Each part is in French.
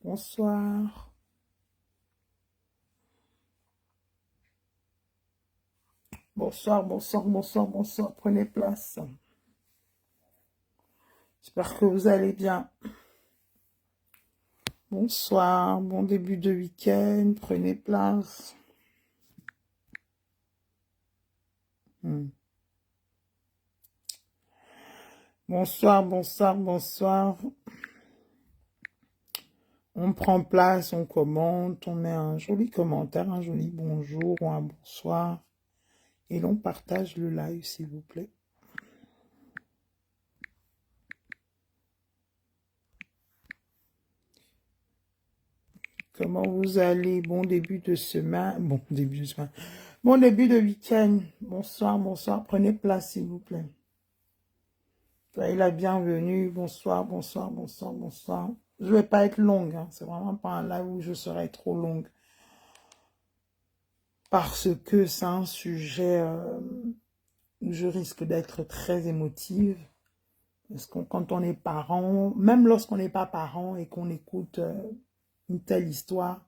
Bonsoir. Bonsoir, bonsoir, bonsoir, bonsoir. Prenez place. J'espère que vous allez bien. Bonsoir, bon début de week-end. Prenez place. Bonsoir, bonsoir, bonsoir. On prend place, on commente, on met un joli commentaire, un joli bonjour ou un bonsoir. Et l'on partage le live, s'il vous plaît. Comment vous allez? Bon début de semaine. Bon début de semaine. Bon début de week-end. Bonsoir, bonsoir. Prenez place, s'il vous plaît. Soyez la bienvenue. Bonsoir, bonsoir, bonsoir, bonsoir. Je ne vais pas être longue. Hein. C'est vraiment pas un live où je serai trop longue. Parce que c'est un sujet où je risque d'être très émotive. Parce que quand on est parent, même lorsqu'on n'est pas parent et qu'on écoute une telle histoire,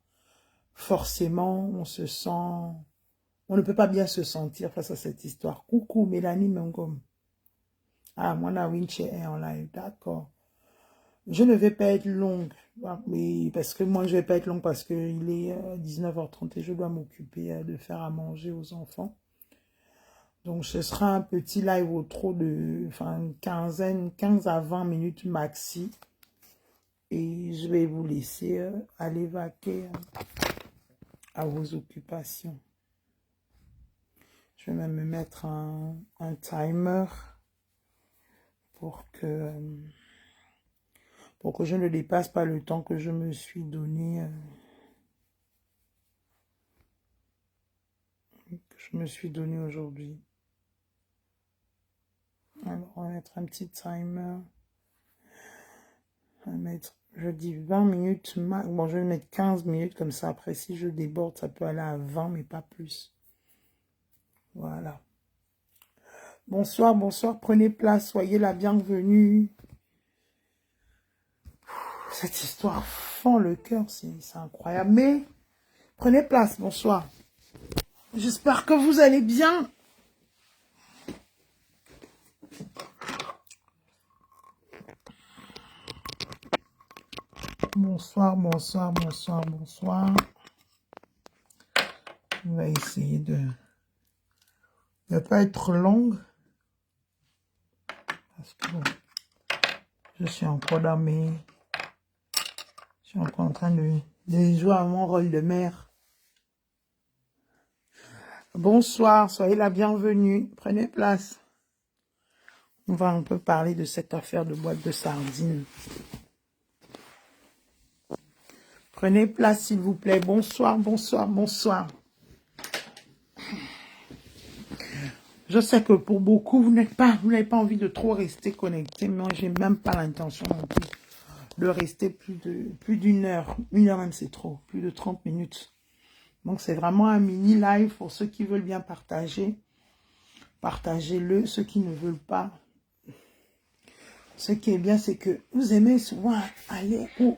forcément, on se sent... On ne peut pas bien se sentir face à cette histoire. Coucou, Mélanie Mengom. Ah, moi, la Winche est en live. D'accord. Je ne vais pas être longue. Mais parce que moi, je ne vais pas être longue parce qu'il est 19h30 et je dois m'occuper de faire à manger aux enfants. Donc, ce sera un petit live au trop de... Enfin, une quinzaine, 15 à 20 minutes maxi. Et je vais vous laisser aller vaquer à vos occupations. Je vais même me mettre un timer pour que je ne dépasse pas le temps que je me suis donné. Aujourd'hui. Alors, on va mettre un petit timer. On va mettre, je dis 20 minutes. Bon, je vais mettre 15 minutes comme ça. Après, si je déborde, ça peut aller à 20, mais pas plus. Voilà. Bonsoir, bonsoir. Prenez place. Soyez la bienvenue. Cette histoire fend le cœur. C'est incroyable. Mais, prenez place. Bonsoir. J'espère que vous allez bien. Bonsoir, bonsoir, bonsoir, bonsoir. On va essayer de ne pas être longue. Parce que bon, je suis encore dans mes... Je suis encore en train de jouer à mon rôle de mère. Bonsoir, soyez la bienvenue. Prenez place. On va un peu parler de cette affaire de boîte de sardines. Prenez place, s'il vous plaît. Bonsoir, bonsoir, bonsoir. Je sais que pour beaucoup, vous n'avez pas envie de trop rester connecté. Mais moi, j'ai même pas l'intention non plus de rester plus d'une heure. Une heure même, c'est trop. Plus de 30 minutes. Donc, c'est vraiment un mini live pour ceux qui veulent bien partager. Partagez-le. Ceux qui ne veulent pas. Ce qui est bien, c'est que vous aimez souvent aller où...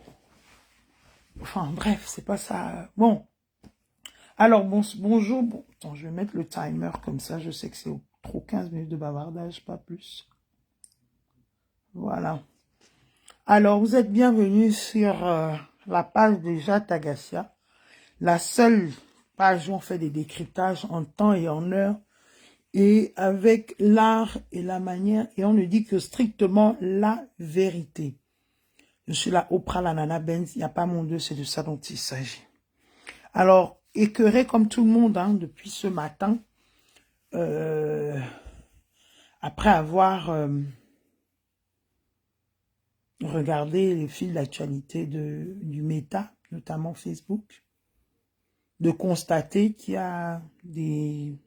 Enfin, bref, c'est pas ça. Bon. Alors, bonjour. Bon, attends, je vais mettre le timer comme ça. Je sais que c'est trop 15 minutes de bavardage, pas plus. Voilà. Alors, vous êtes bienvenus sur la page de Jade Agassia. La seule page où on fait des décryptages en temps et en heure. Et avec l'art et la manière. Et on ne dit que strictement la vérité. Je suis là, Oprah, la Nana Benz. Il n'y a pas mon Dieu, c'est de ça dont il s'agit. Alors, écœuré comme tout le monde, hein, depuis ce matin, après avoir regardé les fils d'actualité du Meta, notamment Facebook, de constater qu'il y a des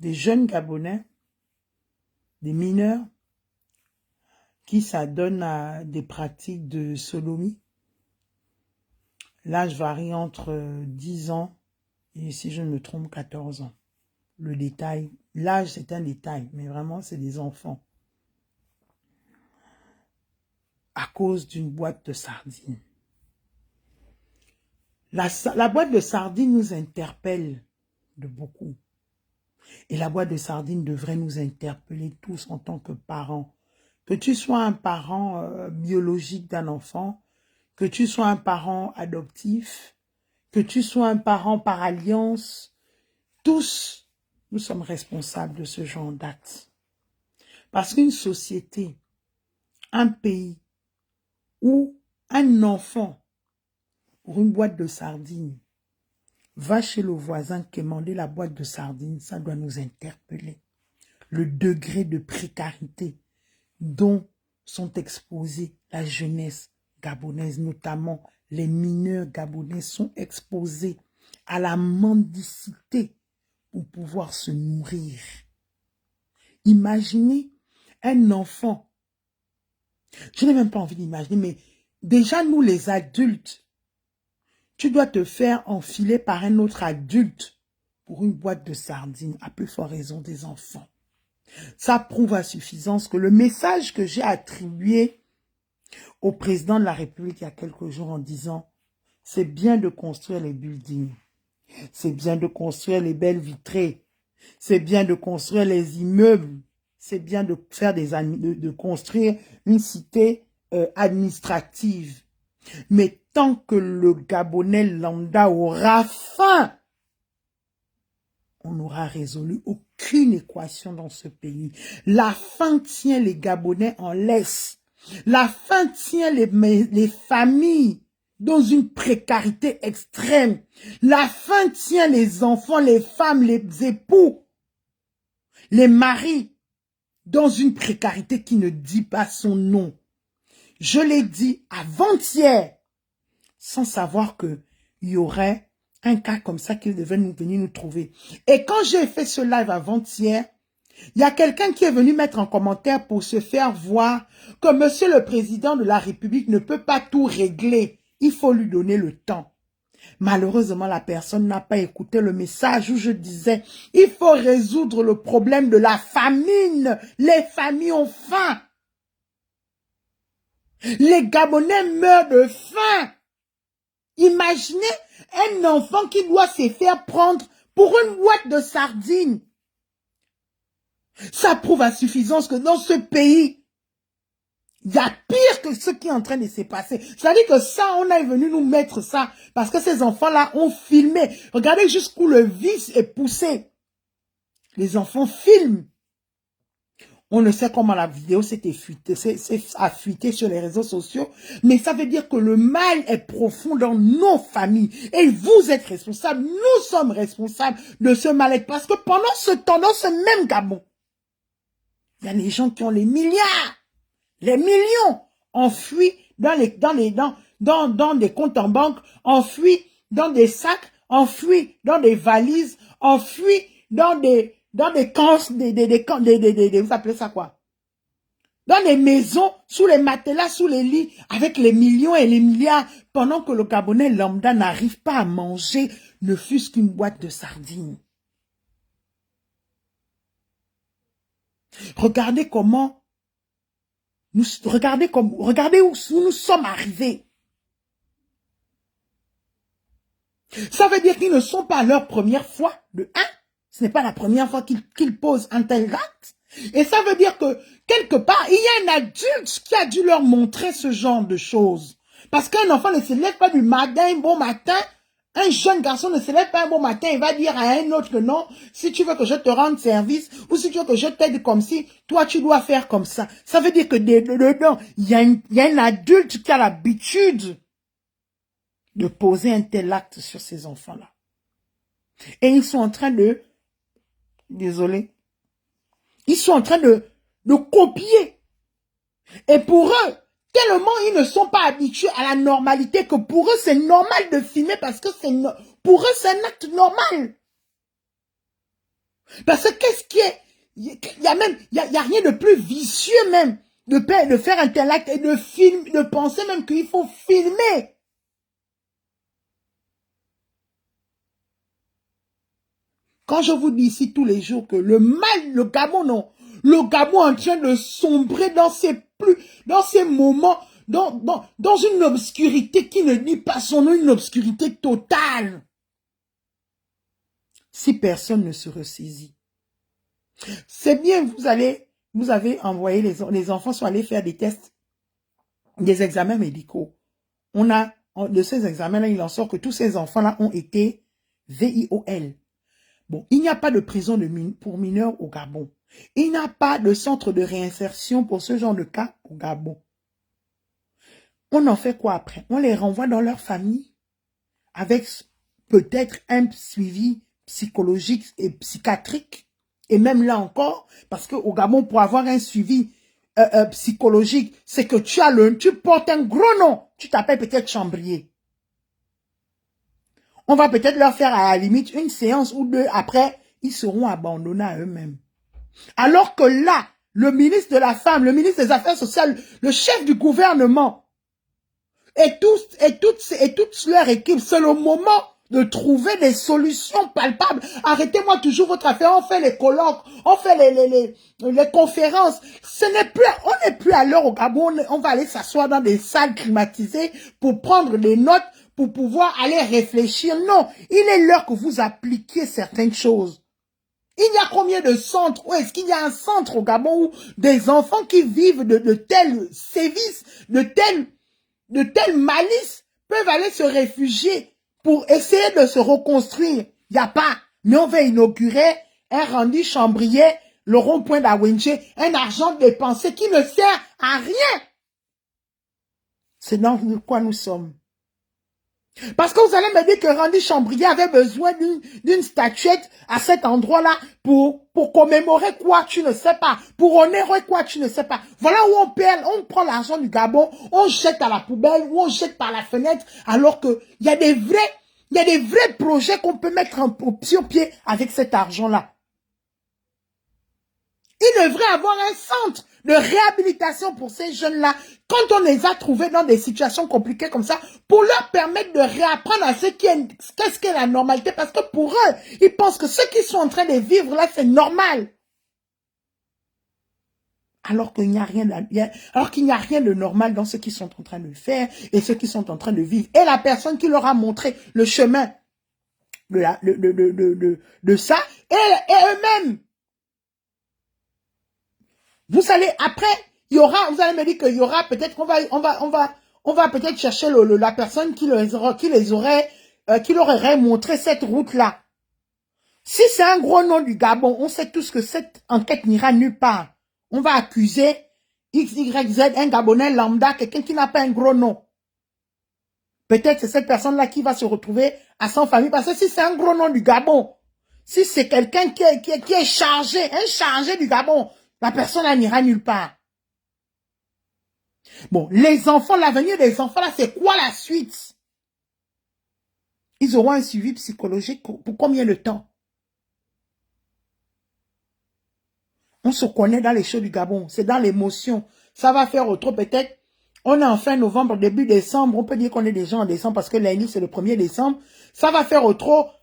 jeunes Gabonais, des mineurs, qui s'adonnent à des pratiques de sodomie. L'âge varie entre 10 ans et, si je ne me trompe, 14 ans. Le détail, l'âge c'est un détail, mais vraiment c'est des enfants. à cause d'une boîte de sardines. La boîte de sardines nous interpelle de beaucoup. Et la boîte de sardines devrait nous interpeller tous en tant que parents. Que tu sois un parent biologique d'un enfant, que tu sois un parent adoptif, que tu sois un parent par alliance, tous, nous sommes responsables de ce genre d'actes. Parce qu'une société, un pays où un enfant, pour une boîte de sardines, va chez le voisin quémander la boîte de sardines, ça doit nous interpeller. Le degré de précarité dont sont exposés la jeunesse gabonaise, notamment les mineurs gabonais, sont exposés à la mendicité pour pouvoir se nourrir. Imaginez un enfant, je n'ai même pas envie d'imaginer, mais déjà nous les adultes, tu dois te faire enfiler par un autre adulte pour une boîte de sardines, à plus forte raison des enfants. Ça prouve à suffisance que le message que j'ai attribué au président de la République il y a quelques jours en disant « C'est bien de construire les buildings, c'est bien de construire les belles vitrées, c'est bien de construire les immeubles, c'est bien de faire de construire une cité administrative. Mais tant que le Gabonais lambda aura faim, on n'aura résolu aucune équation dans ce pays. La faim tient les Gabonais en laisse. La faim tient les familles dans une précarité extrême. La faim tient les enfants, les femmes, les époux, les maris dans une précarité qui ne dit pas son nom. Je l'ai dit avant-hier, sans savoir qu'il y aurait un cas comme ça qui devait venir nous trouver. Et quand j'ai fait ce live avant-hier, il y a quelqu'un qui est venu mettre en commentaire pour se faire voir que Monsieur le Président de la République ne peut pas tout régler. Il faut lui donner le temps. Malheureusement, la personne n'a pas écouté le message où je disais « Il faut résoudre le problème de la famine. Les familles ont faim. Les Gabonais meurent de faim. » Imaginez un enfant qui doit se faire prendre pour une boîte de sardines. Ça prouve à suffisance que dans ce pays, il y a pire que ce qui est en train de se passer. C'est-à-dire que ça, on est venu nous mettre ça parce que ces enfants-là ont filmé. Regardez jusqu'où le vice est poussé. Les enfants filment. On ne sait comment la vidéo s'est fuité sur les réseaux sociaux, mais ça veut dire que le mal est profond dans nos familles. Et vous êtes responsables, nous sommes responsables de ce mal-être. Parce que pendant ce temps, dans ce même Gabon, il y a des gens qui ont les milliards, les millions enfouis dans des comptes en banque, enfouis dans des sacs, enfouis dans des valises, enfouis dans des camps, vous appelez ça quoi? Dans les maisons, sous les matelas, sous les lits, avec les millions et les milliards, pendant que le Gabonais lambda n'arrive pas à manger, ne fût-ce qu'une boîte de sardines. Regardez comment, regardez où nous sommes arrivés. Ça veut dire qu'ils ne sont pas leur première fois, de un. Ce n'est pas la première fois qu'ils posent un tel acte. Et ça veut dire que, quelque part, il y a un adulte qui a dû leur montrer ce genre de choses. Parce qu'un enfant ne se lève pas du matin, un bon matin. Un jeune garçon ne se lève pas un bon matin, il va dire à un autre que non, si tu veux que je te rende service, ou si tu veux que je t'aide comme si, toi tu dois faire comme ça. Ça veut dire que dedans, il y a un adulte qui a l'habitude de poser un tel acte sur ces enfants-là. Et ils sont en train de, désolé, ils sont en train de copier. Et pour eux, tellement ils ne sont pas habitués à la normalité que pour eux, c'est normal de filmer parce que pour eux, c'est un acte normal. Parce que qu'est-ce qui est, il y a rien de plus vicieux même de faire un tel acte et de penser même qu'il faut filmer. Quand je vous dis ici tous les jours que le mal, le Gabon est en train de sombrer dans ces moments dans une obscurité qui ne dit pas son nom, une obscurité totale. Si personne ne se ressaisit. C'est bien, vous avez envoyé, les enfants sont allés faire des tests, des examens médicaux. De ces examens-là, il en sort que tous ces enfants-là ont été VIOL. Bon, il n'y a pas de prison pour mineurs au Gabon. Il n'y a pas de centre de réinsertion pour ce genre de cas au Gabon. On en fait quoi après? On les renvoie dans leur famille avec peut-être un suivi psychologique et psychiatrique. Et même là encore, parce qu'au Gabon, pour avoir un suivi psychologique, c'est que tu portes un gros nom. Tu t'appelles peut-être Chambrier. On va peut-être leur faire à la limite une séance ou deux. Après, ils seront abandonnés à eux-mêmes. Alors que là, le ministre de la Femme, le ministre des Affaires sociales, le chef du gouvernement et toute leur équipe, c'est le moment de trouver des solutions palpables. Arrêtez-moi toujours votre affaire. On fait les colloques, on fait les conférences. On n'est plus à l'heure au Gabon. On va aller s'asseoir dans des salles climatisées pour prendre des notes, pour pouvoir aller réfléchir. Non, il est l'heure que vous appliquiez certaines choses. Il y a combien de centres? Ou est-ce qu'il y a un centre au Gabon où des enfants qui vivent de tels sévices, de telles malices peuvent aller se réfugier pour essayer de se reconstruire? Il n'y a pas. Mais on va inaugurer un rendu Chambrier, le rond-point d'Awenche, un argent dépensé qui ne sert à rien. C'est dans quoi nous sommes. Parce que vous allez me dire que Randy Chambrier avait besoin d'une statuette à cet endroit-là pour commémorer quoi, tu ne sais pas. Pour honorer quoi, tu ne sais pas. Voilà où on perd, on prend l'argent du Gabon, on jette à la poubelle ou on jette par la fenêtre, alors que il y a des vrais projets qu'on peut mettre sur pied avec cet argent-là. Il devrait avoir un centre de réhabilitation pour ces jeunes-là, quand on les a trouvés dans des situations compliquées comme ça, pour leur permettre de réapprendre à qu'est-ce qu'est la normalité, parce que pour eux, ils pensent que ce qu'ils sont en train de vivre là, c'est normal. Alors qu'il n'y a rien de normal dans ce qu'ils sont en train de faire et ce qu'ils sont en train de vivre. Et la personne qui leur a montré le chemin de ça, et eux-mêmes. Vous allez, après, vous allez me dire qu'il y aura peut-être qu'on on va peut-être chercher la personne qui leur aurait montré cette route-là. Si c'est un gros nom du Gabon, on sait tous que cette enquête n'ira nulle part. On va accuser XYZ, un Gabonais lambda, quelqu'un qui n'a pas un gros nom. Peut-être c'est cette personne-là qui va se retrouver à son famille, parce que si c'est un gros nom du Gabon, si c'est quelqu'un qui est chargé, un chargé du Gabon, la personne n'ira nulle part. Bon, les enfants, l'avenir des enfants, là, c'est quoi la suite? Ils auront un suivi psychologique pour combien de temps? On se connaît dans les choses du Gabon, c'est dans l'émotion. Ça va faire autre, peut-être. On est en fin novembre, début décembre. On peut dire qu'on est déjà en décembre parce que lundi, c'est le 1er décembre. Ça va faire autre.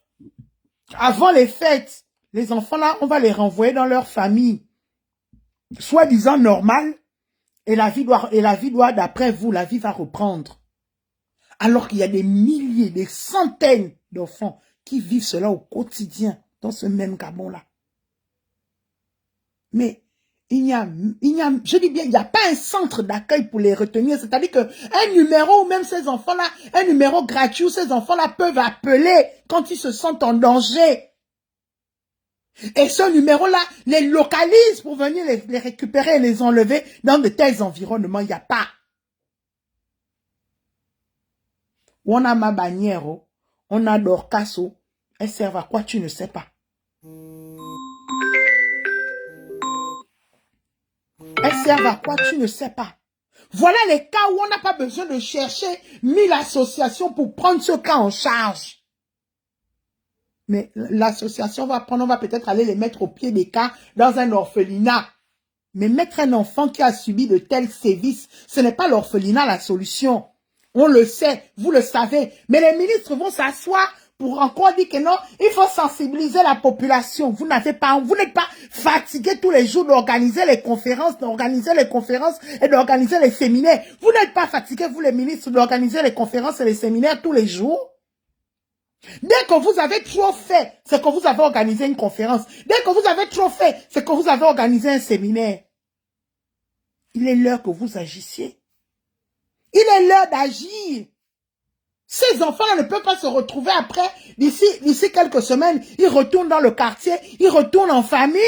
Avant les fêtes, les enfants là, on va les renvoyer dans leur famille. Soi-disant normal, et la vie doit, d'après vous, la vie va reprendre. Alors qu'il y a des milliers, des centaines d'enfants qui vivent cela au quotidien, dans ce même Gabon-là. Mais, je dis bien, il n'y a pas un centre d'accueil pour les retenir. C'est-à-dire qu'un numéro, ou même ces enfants-là, un numéro gratuit où ces enfants-là peuvent appeler quand ils se sentent en danger. Et ce numéro-là les localise pour venir les récupérer et les enlever dans de tels environnements. Il n'y a pas. On a ma bannière, on a Dorcasso. Elles servent à quoi, tu ne sais pas. Elles servent à quoi, tu ne sais pas. Voilà les cas où on n'a pas besoin de chercher 1000 associations pour prendre ce cas en charge. Mais l'association on va peut-être aller les mettre au pied des cas dans un orphelinat. Mais mettre un enfant qui a subi de tels sévices, ce n'est pas l'orphelinat la solution. On le sait, vous le savez. Mais les ministres vont s'asseoir pour encore dire que non, il faut sensibiliser la population. Vous n'êtes pas fatigué tous les jours d'organiser les conférences, et d'organiser les séminaires. Vous n'êtes pas fatigué, vous les ministres, d'organiser les conférences et les séminaires tous les jours. Dès que vous avez trop fait, c'est que vous avez organisé une conférence. Dès que vous avez trop fait, c'est que vous avez organisé un séminaire. Il est l'heure que vous agissiez. Il est l'heure d'agir. Ces enfants ne peuvent pas se retrouver après, d'ici quelques semaines, ils retournent dans le quartier, ils retournent en famille.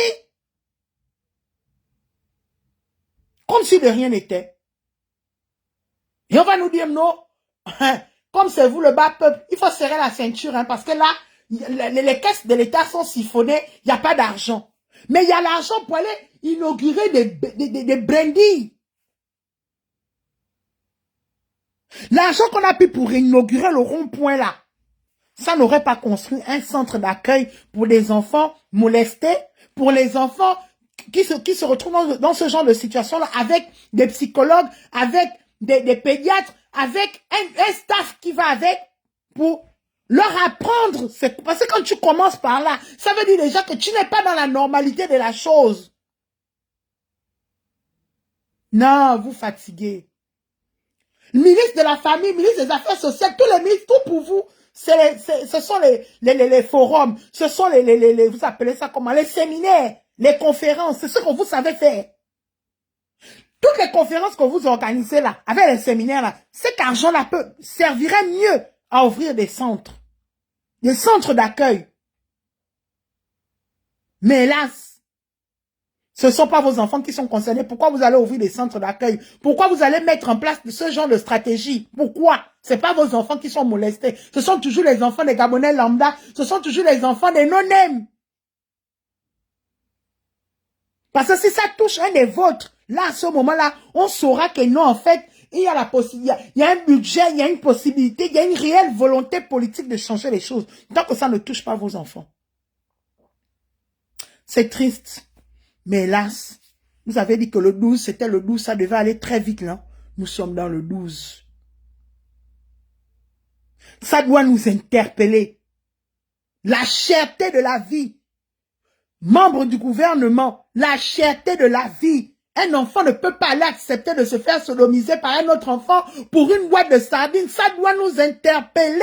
Comme si de rien n'était. Et on va nous dire non, comme c'est vous le bas peuple, il faut serrer la ceinture, hein, parce que là, les caisses de l'État sont siphonnées, il n'y a pas d'argent. Mais il y a l'argent pour aller inaugurer des brindilles. L'argent qu'on a pris pour inaugurer le rond-point là, ça n'aurait pas construit un centre d'accueil pour les enfants molestés, pour les enfants qui se retrouvent dans ce genre de situation-là, avec des psychologues, avec des pédiatres, avec un staff qui va avec, pour leur apprendre. Parce que quand tu commences par là, ça veut dire déjà que tu n'es pas dans la normalité de la chose. Non, vous fatiguez. Le ministre de la Famille, ministre des Affaires sociales, tous les ministres, tout pour vous, ce sont les forums, ce sont vous appelez ça comment, les séminaires, les conférences, c'est ce que vous savez faire. Toutes les conférences que vous organisez là, avec les séminaires là, cet argent-là servirait mieux à ouvrir des centres d'accueil. Mais hélas, ce ne sont pas vos enfants qui sont concernés. Pourquoi vous allez ouvrir des centres d'accueil? Pourquoi vous allez mettre en place ce genre de stratégie? Pourquoi? Ce n'est pas vos enfants qui sont molestés. Ce sont toujours les enfants des Gabonais lambda. Ce sont toujours les enfants des non-nèmes. Parce que si ça touche un des vôtres, là, à ce moment-là, on saura que non, en fait, il y a la possibilité, il y a un budget, il y a une possibilité, il y a une réelle volonté politique de changer les choses. Tant que ça ne touche pas vos enfants. C'est triste. Mais hélas, vous avez dit que le 12, c'était le 12, ça devait aller très vite, là. Nous sommes dans le 12. Ça doit nous interpeller. La cherté de la vie. Membres du gouvernement, la cherté de la vie. Un enfant ne peut pas aller accepter de se faire sodomiser par un autre enfant pour une boîte de sardines. Ça doit nous interpeller.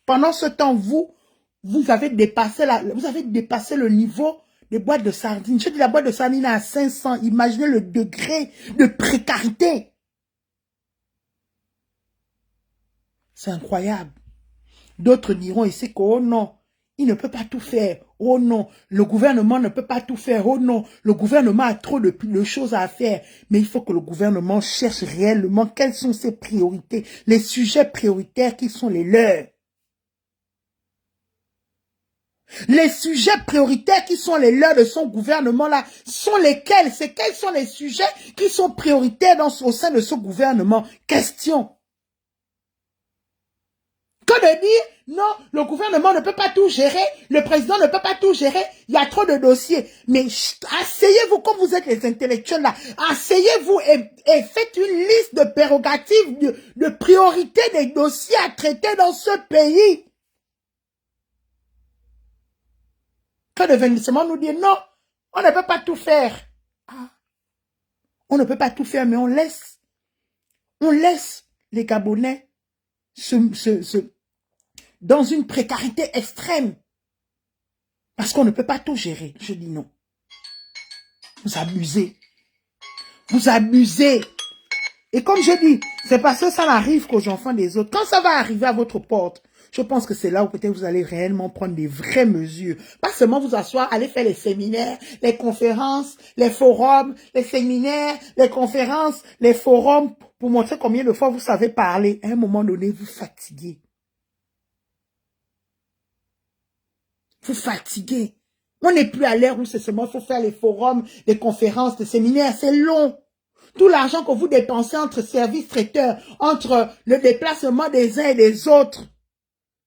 Pendant ce temps, vous avez dépassé le niveau des boîtes de sardines. Je dis la boîte de sardines à 500. Imaginez le degré de précarité. C'est incroyable. D'autres diront ici que, oh non, il ne peut pas tout faire. Oh non, le gouvernement ne peut pas tout faire. Oh non, le gouvernement a trop de choses à faire. Mais il faut que le gouvernement cherche réellement quelles sont ses priorités, les sujets prioritaires qui sont les leurs. Les sujets prioritaires qui sont les leurs de son gouvernement-là sont lesquels? Quels sont les sujets qui sont prioritaires au sein de ce gouvernement? Question. Que de dire, non, le gouvernement ne peut pas tout gérer, le président ne peut pas tout gérer, il y a trop de dossiers. Mais asseyez-vous comme vous êtes les intellectuels là, asseyez-vous et faites une liste de prérogatives, de priorités des dossiers à traiter dans ce pays. Que de venir seulement nous dire non, on ne peut pas tout faire. Ah, on ne peut pas tout faire, mais on laisse les Gabonais dans une précarité extrême. Parce qu'on ne peut pas tout gérer. Je dis non. Vous abusez. Vous abusez. Et comme je dis, c'est parce que ça n'arrive qu'aux enfants des autres. Quand ça va arriver à votre porte, je pense que c'est là où peut-être vous allez réellement prendre des vraies mesures. Pas seulement vous asseoir, aller faire les séminaires, les conférences, les forums, les séminaires, les conférences, les forums, pour montrer combien de fois vous savez parler. À un moment donné, vous fatiguez. Vous fatiguez. On n'est plus à l'ère où c'est seulement il faut faire les forums, les conférences, les séminaires. C'est long. Tout l'argent que vous dépensez entre services traiteurs, entre le déplacement des uns et des autres,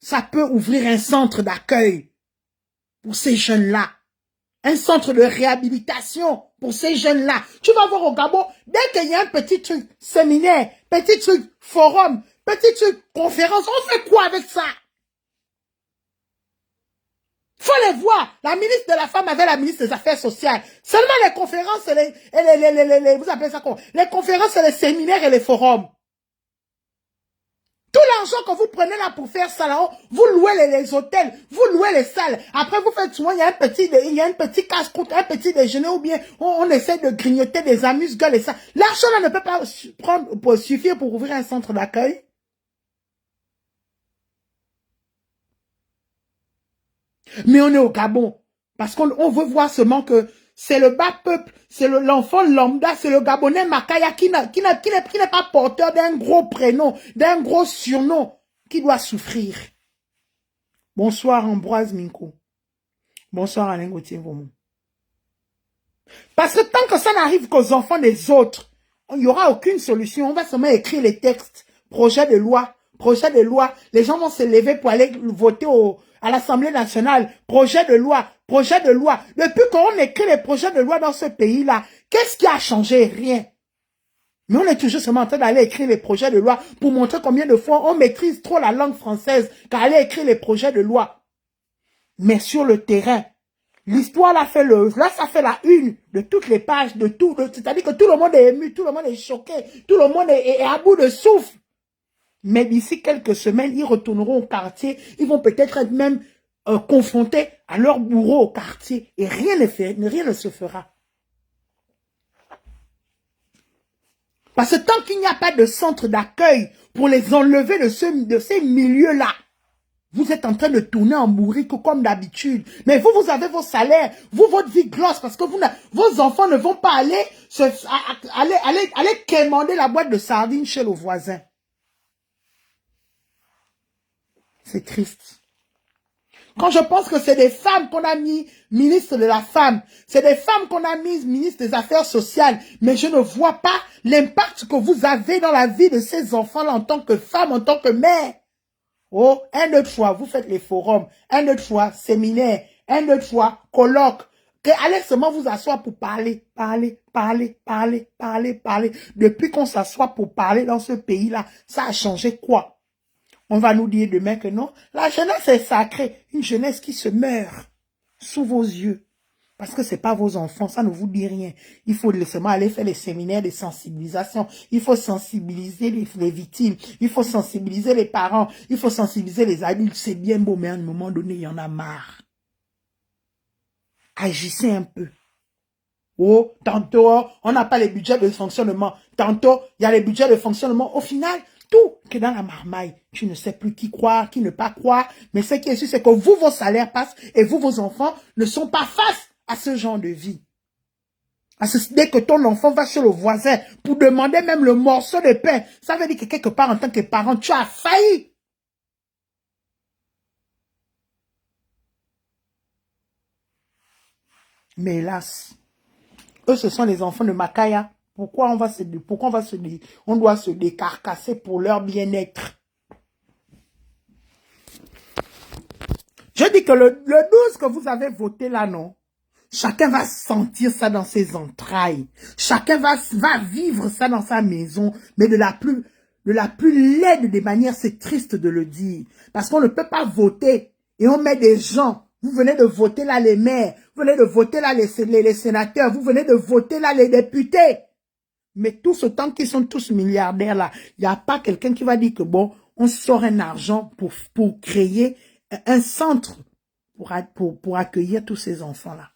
ça peut ouvrir un centre d'accueil pour ces jeunes-là. Un centre de réhabilitation pour ces jeunes-là. Tu vas voir au Gabon, dès qu'il y a un petit truc séminaire, petit truc forum, petit truc conférence, on fait quoi avec ça? Faut les voir. La ministre de la Femme avec la ministre des Affaires sociales. Seulement les conférences et vous appelez ça quoi? Les conférences et les séminaires et les forums. Tout l'argent que vous prenez là pour faire ça là, vous louez les hôtels, vous louez les salles. Après, vous faites souvent, il y a un petit casse-croûte, un petit déjeuner ou bien on essaie de grignoter des amuse-gueules et ça. L'argent là ne peut pas suffire pour ouvrir un centre d'accueil. Mais on est au Gabon. Parce qu'on veut voir seulement que c'est le bas peuple, c'est l'enfant lambda, c'est le Gabonais Makaya qui n'est pas porteur d'un gros prénom, d'un gros surnom, qui doit souffrir. Bonsoir Ambroise Minko. Bonsoir Alain Gauthier. Parce que tant que ça n'arrive qu'aux enfants des autres, il n'y aura aucune solution. On va seulement écrire les textes, projet de loi. Les gens vont se lever pour aller voter à l'Assemblée nationale. Projet de loi. Depuis qu'on écrit les projets de loi dans ce pays-là, qu'est-ce qui a changé? Rien. Mais on est toujours seulement en train d'aller écrire les projets de loi pour montrer combien de fois on maîtrise trop la langue française qu'à aller écrire les projets de loi. Mais sur le terrain, l'histoire là ça fait la une de toutes les pages, de tout, c'est-à-dire que tout le monde est ému, tout le monde est choqué, tout le monde est à bout de souffle. Mais d'ici quelques semaines, ils retourneront au quartier, ils vont peut-être être même confrontés à leur bourreau au quartier et rien ne se fera. Parce que tant qu'il n'y a pas de centre d'accueil pour les enlever de ces milieux-là, vous êtes en train de tourner en bourrique comme d'habitude. Mais vous avez vos salaires. Votre vie glosse parce que vos enfants ne vont pas aller quémander la boîte de sardines chez le voisin. C'est triste. Quand je pense que c'est des femmes qu'on a mis ministre de la femme, c'est des femmes qu'on a mis ministre des Affaires sociales, mais je ne vois pas l'impact que vous avez dans la vie de ces enfants-là en tant que femme, en tant que mère. Oh, un autre fois, vous faites les forums, un autre fois, séminaire, un autre fois, colloque. Allez seulement vous asseoir pour parler. Depuis qu'on s'assoit pour parler dans ce pays-là, ça a changé quoi? On va nous dire demain que non. La jeunesse est sacrée. Une jeunesse qui se meurt sous vos yeux. Parce que ce n'est pas vos enfants, ça ne vous dit rien. Il faut seulement aller faire les séminaires de sensibilisation. Il faut sensibiliser les victimes. Il faut sensibiliser les parents. Il faut sensibiliser les adultes. C'est bien beau, mais à un moment donné, il y en a marre. Agissez un peu. Oh, tantôt, on n'a pas les budgets de fonctionnement. Tantôt, il y a les budgets de fonctionnement. Au final, tout que dans la marmaille, tu ne sais plus qui croire, qui ne pas croire. Mais ce qui est sûr, c'est que vous, vos salaires passent et vous, vos enfants, ne sont pas face à ce genre de vie. Dès que ton enfant va chez le voisin pour demander même le morceau de pain, ça veut dire que quelque part, en tant que parent, tu as failli. Mais hélas, eux, ce sont les enfants de Makaya. Pourquoi on doit se décarcasser pour leur bien-être? Je dis que le 12 que vous avez voté là, non? Chacun va sentir ça dans ses entrailles. Chacun va vivre ça dans sa maison, mais de la plus laide des manières, c'est triste de le dire. Parce qu'on ne peut pas voter et on met des gens. Vous venez de voter là les maires, vous venez de voter là les sénateurs, vous venez de voter là les députés. Mais tout ce temps qu'ils sont tous milliardaires là, il n'y a pas quelqu'un qui va dire que bon, on sort un argent pour créer un centre pour accueillir tous ces enfants-là.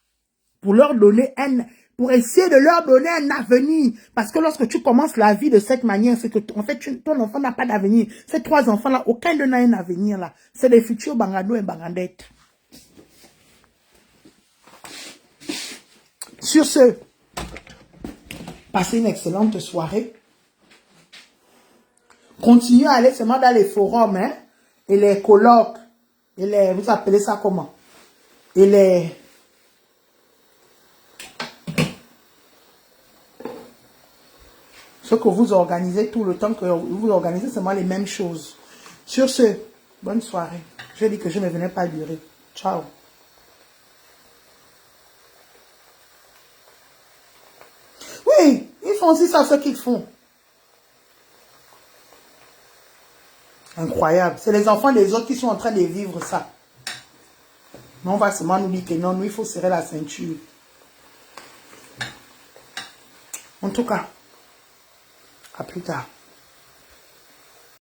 Pour essayer de leur donner un avenir. Parce que lorsque tu commences la vie de cette manière, c'est que, en fait, ton enfant n'a pas d'avenir. Ces trois enfants-là, aucun d'eux n'a un avenir, là. C'est des futurs Bangado et Bangadettes. Sur ce, passez une excellente soirée. Continuez à aller seulement dans les forums, hein, et les colloques, et vous appelez ça comment? Et ce que vous organisez tout le temps, que vous organisez seulement les mêmes choses. Sur ce, bonne soirée. Je dis que je ne venais pas durer. Ciao. enfants aussi savent ce qu'ils font. Incroyable. C'est les enfants des autres qui sont en train de vivre ça. Mais on va seulement nous dire que non, nous, il faut serrer la ceinture. En tout cas, à plus tard.